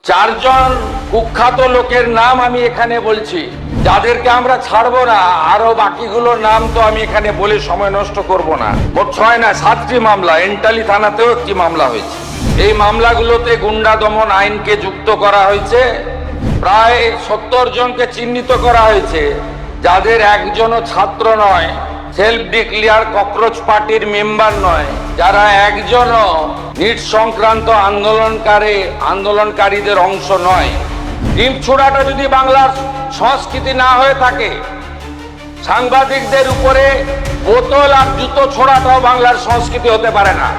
চারজন কুখ্যাত লোকের নাম আমি এখানে বলছি, যাদেরকে আমরা ছাড়বো না। আরো বাকিগুলোর নাম তো আমি এখানে বলে সময় নষ্ট করব না। মোট 6 না 7টি মামলা, এন্টালি থানাতেও একটি মামলা হয়েছে। এই মামলাগুলোতে গুন্ডা দমন আইনকে যুক্ত করা হয়েছে। প্রায় 70 জনকে চিহ্নিত করা হয়েছে, যাদের একজনও ছাত্র নয়, সেলফ ডিক্লেয়ার ককরোচ পার্টির মেম্বার নয়, যারা একজনও নিট সংক্রান্ত আন্দোলনকারীদের অংশ নয়। ডিম ছোড়াটা যদি বাংলার সংস্কৃতি না হয়ে থাকে, সাংবাদিকদের উপরে বোতল আর জুতো ছোড়াটাও বাংলার সংস্কৃতি হতে পারে না।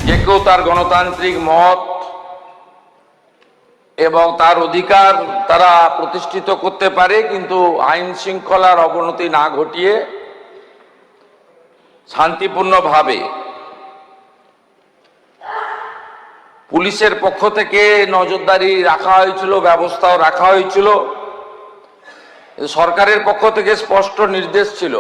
যে কেউ তার গণতান্ত্রিক মত এবং তার অধিকার তারা প্রতিষ্ঠিত করতে পারে, কিন্তু আইন শৃঙ্খলার অবনতি না ঘটিয়ে শান্তিপূর্ণভাবে। পুলিশের পক্ষ থেকে নজরদারি রাখা হয়েছিল, ব্যবস্থাও রাখা হয়েছিল। সরকারের পক্ষ থেকে স্পষ্ট নির্দেশ ছিল,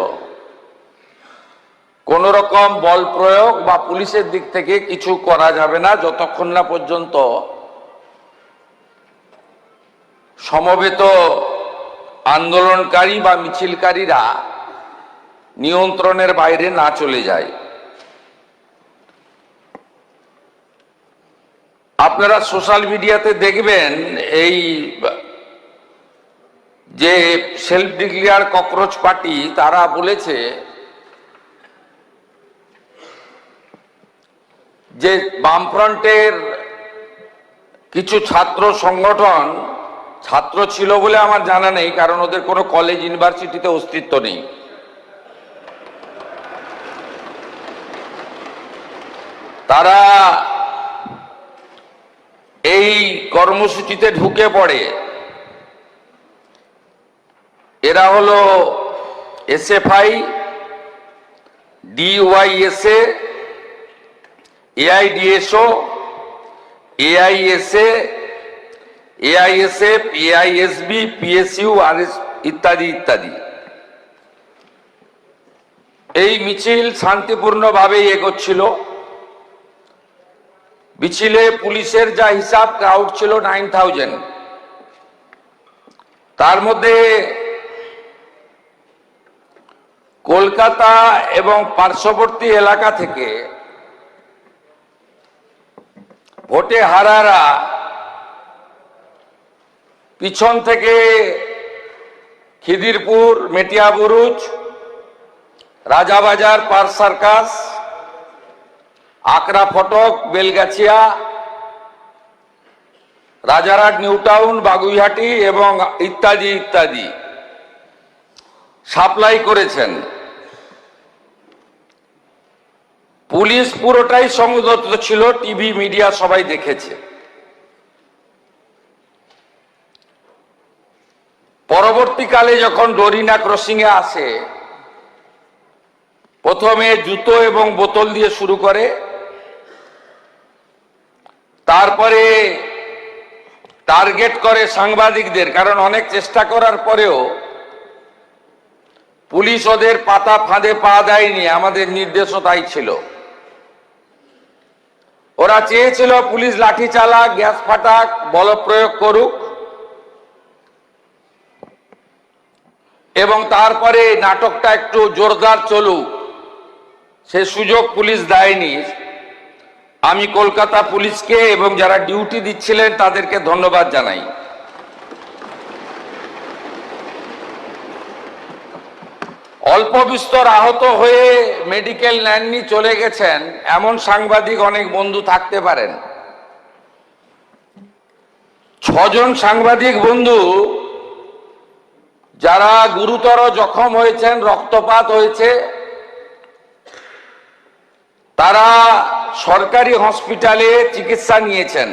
কোন রকম বল প্রয়োগ বা পুলিশের দিক থেকে কিছু করা যাবে না যতক্ষণ না পর্যন্ত সমবেত আন্দোলনকারী বা মিছিলকারীরা নিয়ন্ত্রণের বাইরে না চলে যায়। আপনারা সোশ্যাল মিডিয়াতে দেখবেন, এই যে সেলফ ডিক্লেয়ার ককরোচ পার্টি, তারা বলেছে যে বামফ্রন্টের কিছু ছাত্র সংগঠন, ছাত্র ছিল বলে আমার জানা নেই, কারণ ওদের কোনো কলেজ ইউনিভার্সিটিতে অস্তিত্ব নেই, তারা এই কর্মসূচিতে ঢুকে পড়ে। এরা হলো SFI, DYSA, AIDSO, AISA, AISF, AISB, PSU, RS ইত্যাদি ইত্যাদি। এই মিছিল শান্তিপূর্ণভাবে এগোচ্ছিল। মিছিলে পুলিশের যা হিসাব, ক্রাউড ছিল 9000। তার মধ্যে কলকাতা এবং পার্শ্ববর্তী এলাকা থেকে ভোটে হারারা পিছন থেকে খিদিরপুর, মেটিয়াবুরুজ, রাজাবাজার, পার্ক সার্কাস, আকরা ফটক, বেলগাছিয়া, রাজারহাট, নিউ টাউন, বাগুইহাটি এবং ইত্যাদি ইত্যাদি সাপ্লাই করেছেন। পুলিশ পুরোটাই সংযত ছিল, টিভি মিডিয়া সবাই দেখেছে। পরবর্তীকালে যখন ডোরিনা ক্রসিং এ আসে, প্রথমে জুতো এবং বোতল দিয়ে শুরু করে, তারপরে টার্গেট করে সাংবাদিকদের, কারণ অনেক চেষ্টা করার পরেও পুলিশ ওদের পাতা ফাঁদে পা দেয়নি। আমাদের নির্দেশও তাই ছিল। ওরা চেয়েছিল পুলিশ লাঠি চালাক, গ্যাস ফাটাক, বল প্রয়োগ করুক, এবং তারপরে নাটকটা একটু জোরদার চলুক। সে সুযোগ পুলিশ দেয়নি। আমি কলকাতা পুলিশকে এবং যারা ডিউটি দিচ্ছিলেন তাদেরকে ধন্যবাদ জানাই। অল্প বিস্তর আহত হয়ে মেডিকেল নেননি, চলে গেছেন, এমন সাংবাদিক অনেক বন্ধু থাকতে পারেন। 6 জন সাংবাদিক বন্ধু যারা গুরুতর জখম হয়েছেন, রক্তপাত হয়েছে, তারা সরকারি হসপিটালে চিকিৎসা নিয়েছেন।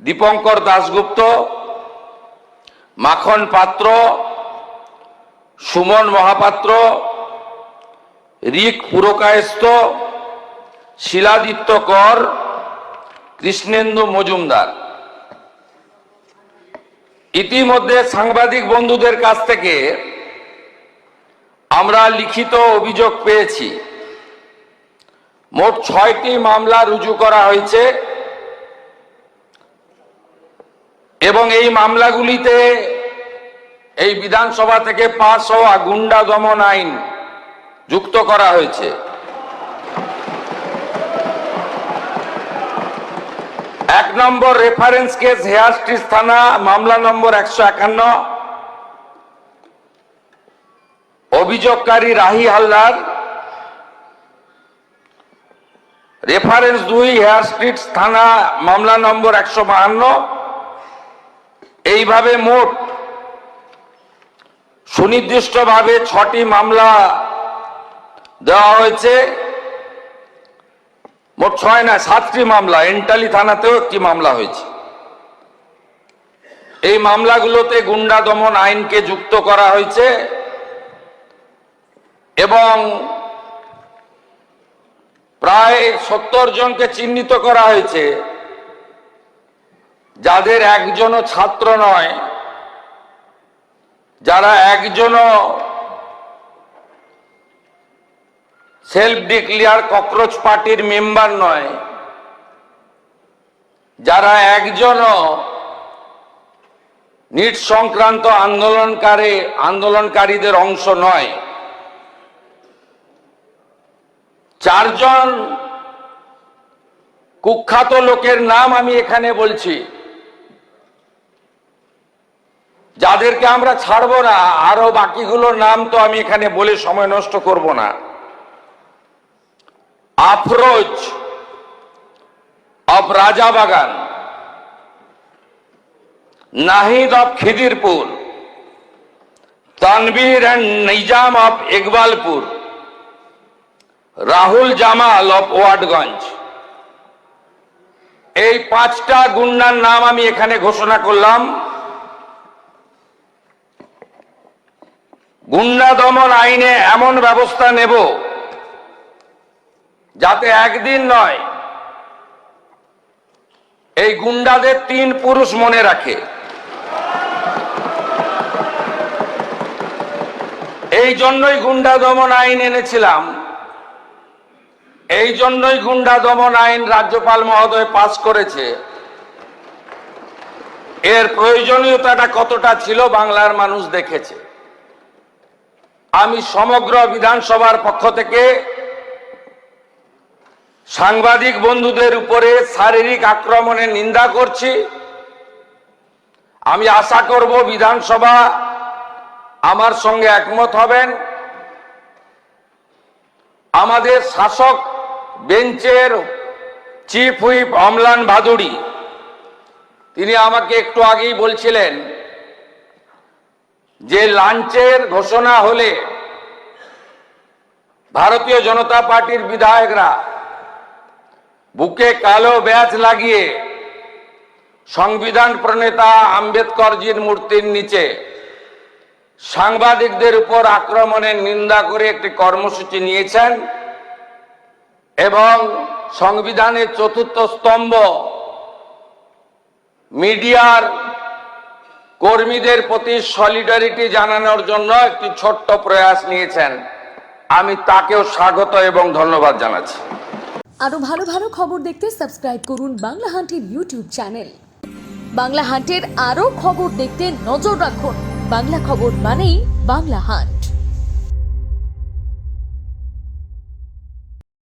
দীপঙ্কর দাশগুপ্ত, মাখন পাত্র, সুমন মহাপাত্র, রিক পুরকায়স্থ, শিলাদিত্য কর, কৃষ্ণেন্দু মজুমদার। ইতিমধ্যে সাংবাদিক বন্ধুদের কাছ থেকে আমরা লিখিত অভিযোগ পেয়েছি। মোট 6টি মামলা রুজু করা হয়েছে এবং এই মামলাগুলিতে এই বিধানসভা থেকে পাস হওয়া গুন্ডা দমন আইন যুক্ত করা হয়েছে। 1 নম্বর রেফারেন্স কেস হেয়ার স্ট্রিট থানা, মামলা নম্বর 151, অভিযোগকারী Rahi Haldar. Reference 2 Hare Street থানা, মামলা নম্বর 152। এইভাবে মোট সুনির্দিষ্টভাবে 6টি মামলা দেওয়া হয়েছে। মোট 6 না 7টি মামলা, এন্টালি থানাতেও একটি মামলা হয়েছে। এই মামলাগুলোতে গুন্ডা দমন আইনকে যুক্ত করা হয়েছে এবং প্রায় 70 জনকে চিহ্নিত করা হয়েছে, যাদের একজনও ছাত্র নয়, যারা একজনও সেলফ ডিক্লেয়ার ককরোচ পার্টির মেম্বার নয়, যারা একজনও নিট সংক্রান্ত আন্দোলনকারীদের অংশ নয়। 4 জন কুখ্যাত লোকের নাম আমি এখানে বলছি, যাদেরকে আমরা ছাড়বো না। আরো বাকিগুলোর নাম তো আমি এখানে বলে সময় নষ্ট করব না। Afroz of Rajabagan, Nahid of Khidirpur, Tanvir and Nizam of Ekbalpur, Rahul Jamal of Watgunge. এই 5টা গুন্ডার নাম আমি এখানে ঘোষণা করলাম। গুন্ডা দমন আইনে এমন ব্যবস্থা নেব যাতে একদিন নয়, এই গুন্ডাদের 3 পুরুষ মনে রাখে। এই জন্যই গুন্ডা দমন আইন এনেছিলাম, এই জন্যই গুন্ডা দমন আইন রাজ্যপাল মহোদয় পাস করেছে। এর প্রয়োজনীয়তাটা কতটা ছিল বাংলার মানুষ দেখেছে। আমি সমগ্র বিধানসভার পক্ষ থেকে সাংবাদিক বন্ধুদের উপরে শারীরিক আক্রমণের নিন্দা করছি। আমি আশা করব বিধানসভা আমার সঙ্গে একমত হবেন। আমাদের শাসক বেঞ্চের চিফ হুইপ অমলান ভাদুড়ি, তিনি আমাকে একটু আগেই বলছিলেন যে লাঞ্চের ঘোষণা হলে ভারতীয় জনতা পার্টির বিধায়করা বুকে কালো ব্যাজ লাগিয়ে সংবিধান প্রণেতা আম্বেদকরজির মূর্তির নিচে সাংবাদিকদের উপর আক্রমণের নিন্দা করে একটি কর্মসূচি নিয়েছেন এবং সংবিধানের 4র্থ স্তম্ভ মিডিয়ার কর্মীদের প্রতি সলিডারিটি জানানোর জন্য একটি ছোট্ট প্রয়াস নিয়েছেন। আমি তাকেও স্বাগত এবং ধন্যবাদ জানাচ্ছি। আরো ভালো ভালো খবর দেখতে সাবস্ক্রাইব করুন বাংলা হান্টের ইউটিউব চ্যানেল। বাংলা হান্টের আরো খবর দেখতে নজর রাখুন। বাংলা খবর মানেই বাংলা হান্ট।